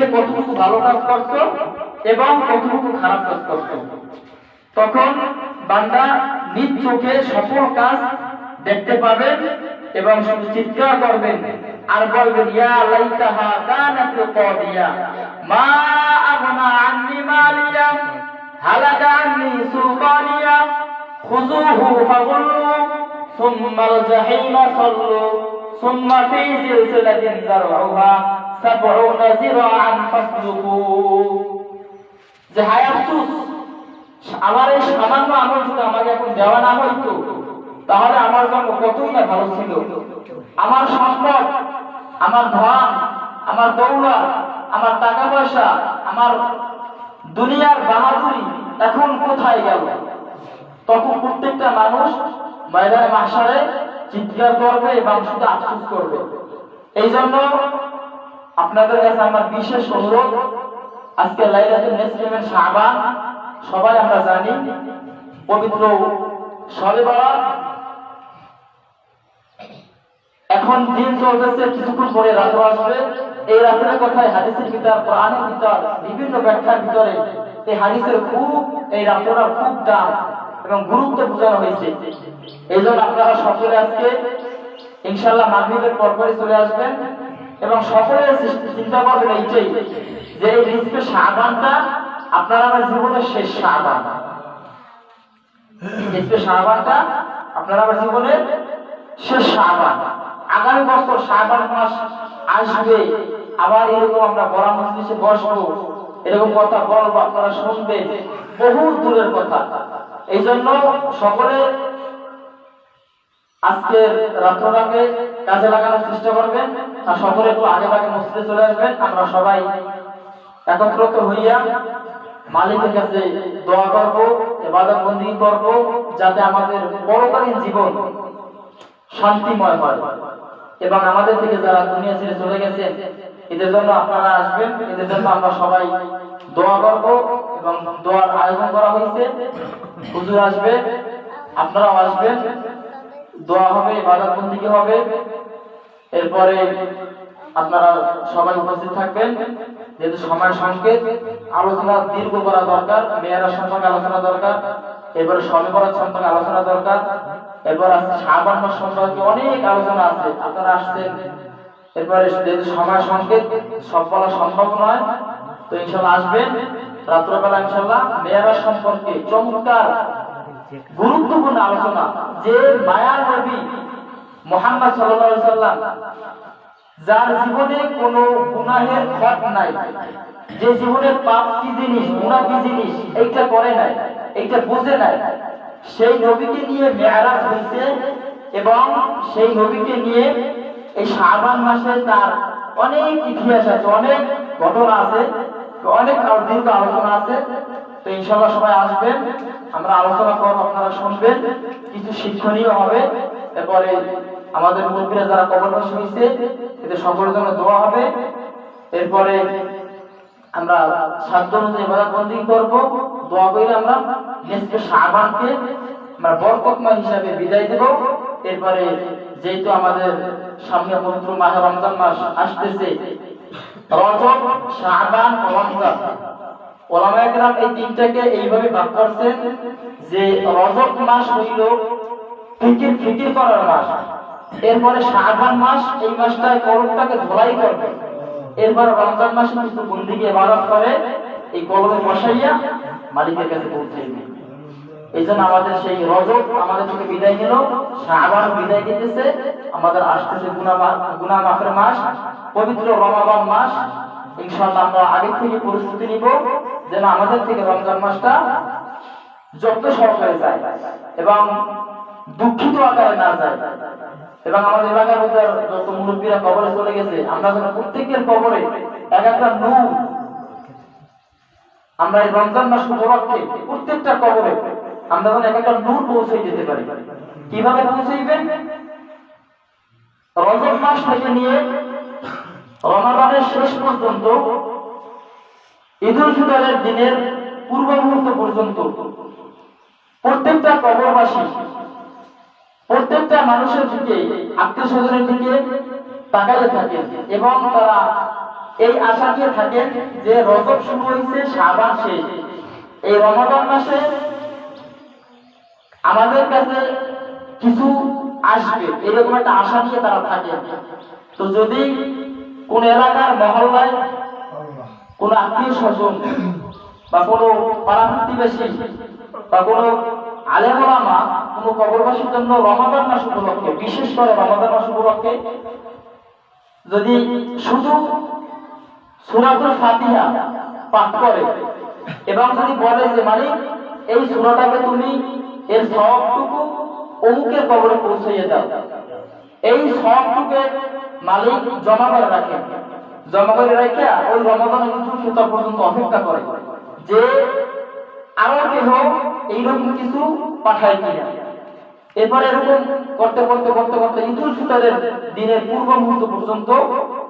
থেকে কতটুকু ভালো কাজ করছো এবং কতটুকু খারাপ কাজ করছো। তখন বান্দা নিজ চোখে সকল কাজ দেখতে পাবেন এবং শুধু চিৎকার করবেন আর বলবেন, ইয়া লাইতাহা কানাত কাদিয়া মা আগনা আন্নি মালিয়া হালাকা আন্নি সুলতানিয়া খুযুহু ফাগুল্লু সুম্মাল জাহিমা সাল্লু সুম্মা ফি সিলসিলাতিন যারউহা 70 যিরাআন ফাসলুকু। যে হায় আফসোস, আমার এই সামান্য আমল যদি আমাকে এখন দেওয়া না হইতো তাহলে আমার জন্য কতই না ভালো ছিল। আমার সম্পদ, আমার ধন, আমার দৌলত, আমার টাকা পয়সা, আমার দুনিয়ার বাহাদুরি এখন কোথায় গেল? তখন প্রত্যেকটা মানুষ ময়দানে মাহশারে চিৎকার করবে এবং শুধু আফসোস করবে। এই জন্য আপনাদের কাছে আমার বিশেষ অনুরোধ, আজকে লাইলাতুল নিসফের শাবান সবাই আমরা জানি, পবিত্র শবে বরাত। এখন দিন চলতেছে, কিছুক্ষণ পরে রাত আসবে। এই রাতের কথায় হাদিসের ভিতর, কোরআনের ভিতর, বিভিন্ন ব্যাখ্যার ভিতরে এই হাদিসের এই রাতটার খুব দাম এবং গুরুত্ব বোঝানো হয়েছে। এই জন্য আপনারা সকলে আজকে ইনশাআল্লাহ মাগরিবের পরপরই চলে আসবেন এবং সকলে চিন্তা করবেন এইটাই যে এই নিসফে শাবানটা আপনার আমার জীবনের শেষ শাবান। নিসফে শাবানটা আপনার আমার জীবনের শেষ শাবান। আগামী বছর শাবান মাস আসবে, আবার এরকম আমরা বড় মজলিসে বসবো, এরকম কথা বলবো, আপনারা শুনবেন, বহু দূরের কথা। এই জন্য সকলে আজকের রাত্রটাকে কাজে লাগানোর চেষ্টা করবেন আর সকলে একটু আগে আগে মসজিদে চলে আসবেন। আমরা সবাই একত্রিত হইয়া মালিকের কাছে দোয়া করব, ইবাদত বন্দেগী করব, যাতে আমাদের পরকালীন জীবন শান্তিময় হয় এবং আমাদের থেকে যারা দুনিয়া ছেড়ে চলে গেছে এদের জন্য আপনারা আসবেন, এদের জন্য আমরা সবাই দোয়া করব এবং দোয়ার আয়োজন করা হয়েছে। হুজুর আসবে, আপনারাও আসবেন, দোয়া হবে, ইবাদত বন্দেগী হবে। এরপরে আপনারা সবাই উপস্থিত থাকবেন। যেহেতু সময় সংকেত, আলোচনা দীর্ঘ করা দরকার, মেয়েরাজ সম্পর্কে আলোচনা দরকার, এরপরে শবে বরাত সম্পর্কে আলোচনা দরকার, এরপর আছে শাবান মাস সম্পর্কে অনেক আলোচনা আছে। আপনারা আসছেন, এরপরে যেহেতু সময় সংকেত সব বলা সম্ভব নয়, তো ইনশাআল্লাহ আসবেন। রাত্রবেলা ইনশাআল্লাহ মেয়েরাজ সম্পর্কে চমৎকার গুরুত্বপূর্ণ আলোচনা, যে মায়ার নবী মুহাম্মদ সাল্লাল্লাহু আলাইহি সাল্লাম, যার জীবনে কোনো গুনাহের খত নাই, যে জীবনে পাপ কি জিনিস, গুনাহ কি জিনিস এইটা করে নাই, এইটা বুঝে নাই, সেই নবীকে নিয়ে মেরাজ হয়েছে এবং সেই নবীকে নিয়ে এই শাবান মাসে তার অনেক ইতিহাস আছে, অনেক ঘটনা আছে, অনেক দীর্ঘ আলোচনা আছে। তো ইনশাআল্লাহ সবাই আসবেন, আমরা আলোচনা করব, আপনারা শুনবেন, কিছু শিক্ষণীয় হবে। এরপরে আমাদের মুরব্বীরা যারা কবরবাসী হয়েছে এদের সকলের জন্য দোয়া হবে। এরপরে আমরা সাধ্য অনুযায়ী ইবাদত বন্দেগী করব, দোয়া করে আমরা নিসফে শাবানকে আমরা বরকতময় হিসাবে বিদায় দেব। এরপরে যেহেতু আমাদের সামনে পবিত্র মাহে রমজান মাস আসতেছে, রজব, শাবান ও রমজান, ওলামায়ে কেরাম এই তিনটাকে এইভাবে ভাগ করছেন যে রজব মাস হইল ফিকির করার মাস, এরপরে শাবান মাস, এই মাসটায় কলবটাকে ধোলাই করবে, এরপরে রমজান মাসে কিছু বন্দেগী ইবাদত করে এই কলবে বসাইয়া মালিকের কাছে পৌঁছাইবে। এই জন্য আমাদের সেই রজব আমাদের থেকে বিদায় নিল, শাবান বিদায় দিতেছে, আমাদের আসতেছে গুনাহ মাফের মাস, পবিত্র রমাদান মাস। ইনশাআল্লাহ আমরা আগে থেকে প্রস্তুতি নিব যেন আমাদের থেকে রমজান মাসটা যত সহজ হয়ে যায় এবং দুঃখিত আকারে না যায়। এবং আমাদের এলাকার মধ্যে যত মুরব্বীরা কবরে চলে গেছে, আমরা যেন প্রত্যেকের কবরে এক একটা নূর, আমরা এই রমজান মাস উপলক্ষে প্রত্যেকটা কবরে আমরা যেন এক একটা নূর পৌঁছে যেতে পারি। কিভাবে পৌঁছাইবেন? রজব মাস থেকে নিয়ে রমাদানের শেষ পর্যন্ত, ঈদুল ফিতরের দিনের পূর্ব মুহূর্ত পর্যন্ত প্রত্যেকটা কবরবাসী প্রত্যেকটা মানুষের দিকে, আত্মীয় স্বজনের দিকে তাকাইতে থাকে এবং তারা এই আশা নিয়ে থাকেন যে রজব শুরু হয়েছে, শাবান শেষ, এই রমাদান মাসে আমাদের কাছে কিছু আসবে, এরকম একটা আশা নিয়ে তারা থাকে। তো যদি কোন এলাকার মহল্লায় কোন আত্মীয় স্বজন বা কোনো পাড়া প্রতিবেশী বা কোনো আলেম ওলামা কোনো কবরবাসীর জন্য রমাদান মাস উপলক্ষে, বিশেষ করে রমাদান মাস উপলক্ষে যদি শুধু সূরাতুল ফাতিহা পাঠ করে এবং যদি বলে যে মালিক এই সূরাটাকে তুমি এর সওয়াবটুকু অমুকের কবরে পৌঁছাইয়ে দাও, এই সওয়াবটুকু মালিক জমা করে রাখে, জমা করে রেখে ওই রমাদানের ঈদুল ফিতর পর্যন্ত অপেক্ষা করে যে আরো কেহ এইরকম কিছু পাঠায় কিনা। এরপরে এরকম করতে করতে করতে করতে ঈদুল ফিতরের দিনের পূর্ব মুহূর্ত পর্যন্ত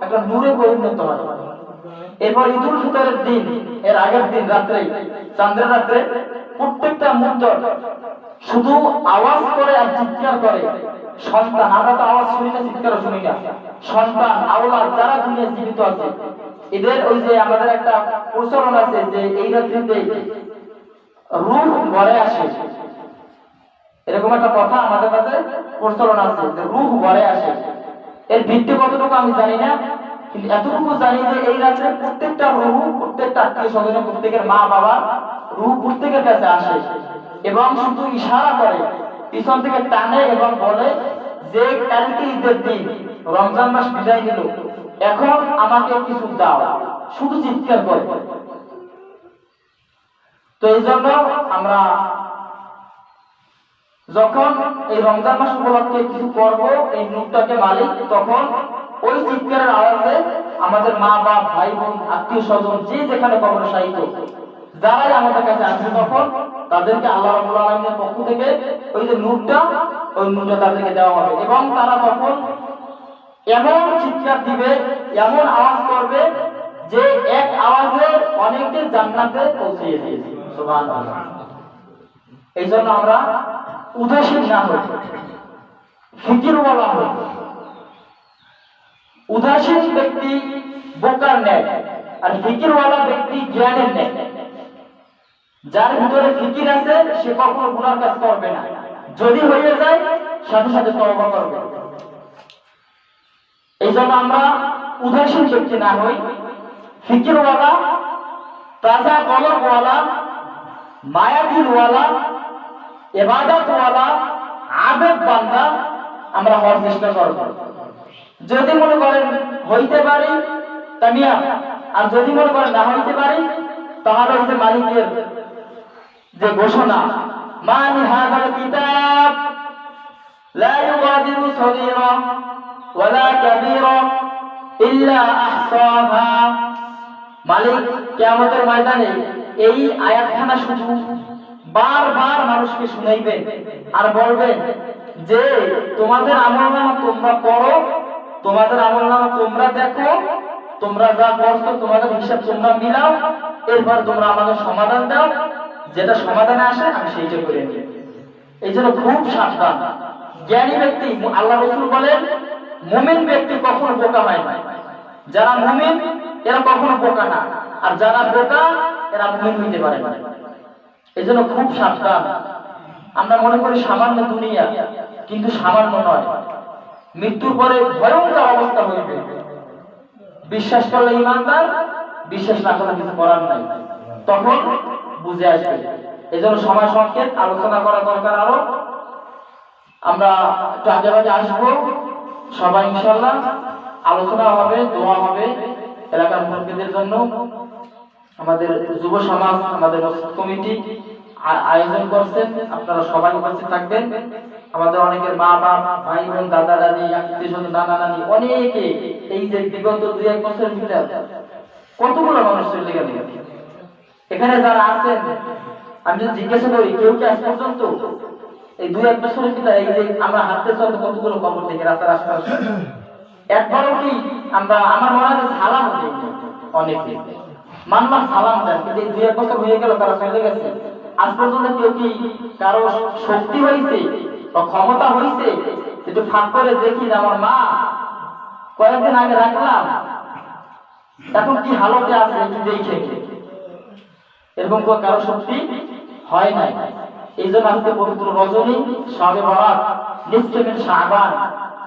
একটা নূরে পরিণত হয়। এরপর ঈদুল ফিতরের দিন, এর আগের দিন রাত্রে, চাঁদের রাত্রে প্রত্যেকটা মুহূর্ত শুধু আওয়াজ করে আর চিৎকার করে সন্তান, আমরা তো আওয়াজ শুনি না, চিৎকার শুনি না, সন্তান আওলাদ যারা দুনিয়া জীবিত আছে এদের ওই যে আমাদের একটা প্রচলন আছে যে এই রাত্রিতে রূহ ঘরে আসে, এরকম একটা কথা আমাদের কাছে প্রচলন আছে যে রূহ ঘরে আসে। এর ভিত্তি কতটুকু আমি জানি না, কিন্তু এতটুকু জানি যে এই রাত্রে প্রত্যেকটা রূহ, প্রত্যেকটা আত্মীয় স্বজন, প্রত্যেকের মা বাবা রূহ প্রত্যেকের কাছে আসে এবং শুধু ইশারা করে, পিছন থেকে টানে এবং বলে যে কালকে ঈদের দিন, রমজান মাস বিদায় নিল, এখন আমাকে কিছু দাও, শুধু চিৎকার করে। তো এই জন্য আমরা যখন এই রমজান মাস উপলক্ষে কিছু করবো, এই নূরটাকে মালিক তখন ওই চিৎকারের আওয়াজে আমাদের মা বাপ, ভাই বোন, আত্মীয় স্বজন যে যেখানে কবরে শায়িত যারাই আমাদের কাছে আসবে তখন তাদেরকে আল্লাহ রাব্বুল আলামিনের পক্ষ থেকে ওই যে নূরটা, ওই নূরটা তাদেরকে দেওয়া হবে এবং তারা তখন এমন চিৎকার দিবে, এমন আওয়াজ করবে যে এক আওয়াজে অনেকে জান্নাতে পৌঁছিয়ে দিয়েছে। সুবহানাল্লাহ। এই জন্য আমরা উদাসীন না হই, ফিকিরওয়ালা হই। উদাসীন ব্যক্তি বোকার ন্যায় আর ফিকিরওয়ালা ব্যক্তি জ্ঞানের ন্যায়। যার ভিতরে ফিকির আছে সে কখনো গুনার কাজ করবে না, যদি হয়ে যায় সাথে সাথে তওবা করবে। এই জন্য আমরা উদাসীন ব্যক্তি না হই, ফিকিরওয়ালা, তাজা কলবওয়ালা, মায়াদিলওয়ালা, ইবাদতওয়ালা, আবেদ বান্দা আমরা হওয়ার চেষ্টা করব। যদি মনে করেন হইতে পারি তামিয়া, আর যদি মনে করেন না হইতে পারি তাহলে হচ্ছে মালিকের যে ঘোষণা, মান হাযাল কিতাব লা ইউগাদিরু সগীরা ওয়ালা কাবীরা ইল্লা আহসাহা। মালিক কিয়ামতের ময়দানে এই আয়াতখানা শুধু বারবার মানুষকে শুনাইবেন আর বলবেন যে তোমাদের আমলনামা তোমরা পড়ো, তোমাদের আমলনামা তোমরা দেখো, তোমরা যা করছো তোমাদের হিসাব তোমরা মিলাও, এরপর তোমরা আমাকে সমাধান দাও, যেটা সমাধানে আসে আমি সেইটা করে নিই। এই জন্য খুব সাবধান। জ্ঞানী ব্যক্তি, আল্লাহ রাসূল বলেন মুমিন ব্যক্তি কখনো বোকা হয় না। যারা মুমিন এরা কখনো বোকা না, আর যারা বোকা এরা মুমিন হইতে পারে না। এই জন্য খুব সাবধান। আমরা মনে করি সামান্য দুনিয়া, কিন্তু সামান্য নয়। মৃত্যুর পরে ভয়ঙ্কর অবস্থা হইবে। বিশ্বাস করলে ইমানদার, বিশ্বাস না করলে কিছু করার নাই, তখন বুঝে আসবে। এই জন্য সময় সংকেত আলোচনা করা দরকার। আরো আমরা একটু আগে আগে আসবো সবাই ইনশাআল্লাহ, আলোচনা হবে, দোয়া হবে এলাকার মুরব্বিদের জন্য। আমাদের যুব সমাজ, আমাদের মসজিদ কমিটি আয়োজন করছেন, আপনারা সবাই উপস্থিত থাকবেন। আমাদের অনেকের মা বাপ, ভাই বোন, দাদা দাদি, আত্মীয় স্বজন, নানা নানি, অনেকে এই যে বিগত 2-1 বছরের ভিতরে কতগুলো মানুষ চলে গেল। এখানে যারা আছেন আমি যদি জিজ্ঞাসা করি কেউ কি আজ পর্যন্ত এই 2-1 বছরের ভিতরে এই যে আমরা হাঁটতে চলতে কতগুলো কবর দেখে রাস্তার আশপাশে একবারও কি আমরা, আমার মনে হয় সালাম দিই অনেকে, মানবার সালাম দেন, কিন্তু এই 2-1 বছর হয়ে গেল তারা চলে গেছে। আজ পর্যন্ত কেউ কি কারো শক্তি হয়েছে বা ক্ষমতা হয়েছে একটু ফাঁক করে দেখি যে আমার মা কয়েকদিন আগে রাখলাম এখন কি হালতে আছে একটু দেখে, এরকম কারো শক্তি হয় নাই। এই জন্য আজকে পবিত্র রজনী, শাবে বরাত, নিসফে মিন শাবান,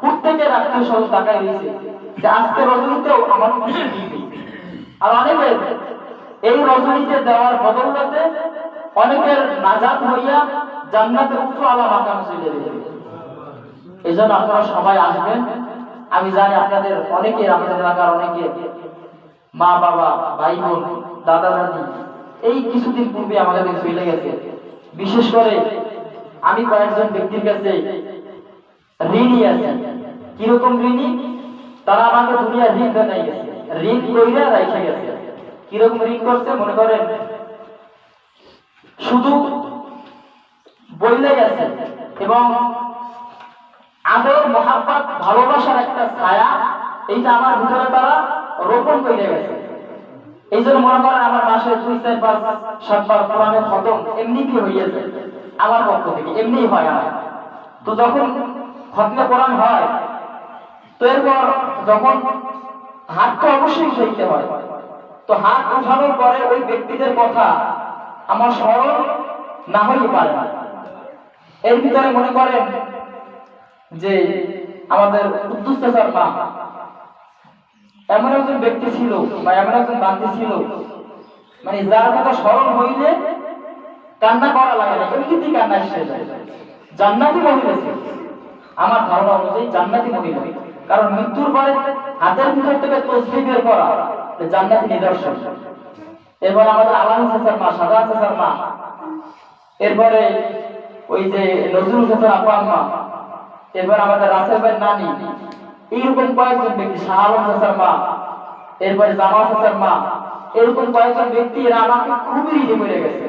প্রত্যেকের আত্মীয় স্বজন তাকাই রয়েছে যে আজকে রজনীতেও আমার খুশি দিবে। আর অনেকের এই রজনীতে দেওয়ার বদৌলতে অনেকের নাজাত হইয়া জান্নাতের উচ্চ আলা মাকামে চলে যাবে। এই জন্য আপনারা সবাই আসবেন। আমি জানি আপনাদের অনেকের, আমাদের এলাকার অনেকের মা বাবা, ভাই বোন, দাদা দাদি এই কিছুদিন পূর্বে আমাদের কাছে চলে গেছে। বিশেষ করে আমি কয়েকজন ব্যক্তির কাছে ঋণী আছে। কিরকম ঋণী? তারা আমাকে দুনিয়ার ঋণ দেয় গেছে, ঋণ কইরা রাইখে গেছে। কিরকম ঋণ করছে? মনে করেন শুধু বইলে গেছে এবং আদর, মহাব্বত, ভালোবাসার একটা ছায়া এইটা আমার ভিতরে তারা রোপণ করে গেছে। এই জন্য মনে করেন আমার মাসে 2, 4, 5, 7 বার কোরআনের খতম এমনি কি হয়ে যায় আমার পক্ষ থেকে, এমনি হয় আমার। তো যখন খতমে কোরআন হয়, তো এরপর যখন হাত তো অবশ্যই উঠাইতে হয়, তো হাত উঠানোর পরে ওই ব্যক্তিদের কথা আমার স্মরণ না হইতে পারে না। এর ভিতরে মনে করেন যে আমাদের কুদ্দুস চাচার মা এমন একজন ব্যক্তি ছিল বা এমন একজন বান্ধবী ছিল, মানে যার কথা স্মরণ হইলে কান্না করা লাগে না, এমনিতেই কান্না এসে যায়। জান্নাতি মহিলা ছিল আমার ধারণা অনুযায়ী, জান্নাতি মহিলা। কারণ মৃত্যুর পরে হাতের ভিতর থেকে তসবিহ বের করা জান্নাতি নিদর্শন। এরপর আমাদের আলাম চাচার মা, সাদা চাচার মা, এরপরে ওই যে নজরুল চাচার আপা আম্মা, এরপর আমাদের রাসেল ভাইয়ের নানি, এইরকম কয়েকজন ব্যক্তি, শাহ আলম চাচার মা, এরপরে জামা চাচার মা, এরকম কয়েকজন ব্যক্তি এরা আমাকে খুবই ঋণী করে গেছে।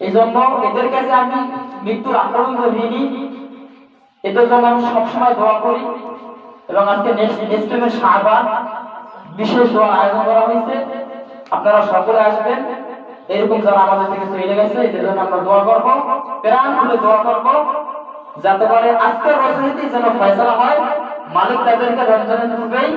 এই জন্য এদের কাছে আমি মৃত্যুর আক্রমণ ঋণী। এদের জন্য আমি সবসময় দোয়া করি এবং আজকে নেক্সট শাবান বিশেষ দোয়া আয়োজন করা হয়েছে। আপনারা সকলে আসবেন। এরকম যারা আমাদের থেকে চলে গেছে এদের জন্য আমরা দোয়া করবো, প্রাণ খুলে দোয়া করবো, যাতে করে আজকের রজনীতে যেন ফয়সালা হয়, মালিক তাদেরকে রমজানের পূর্বেই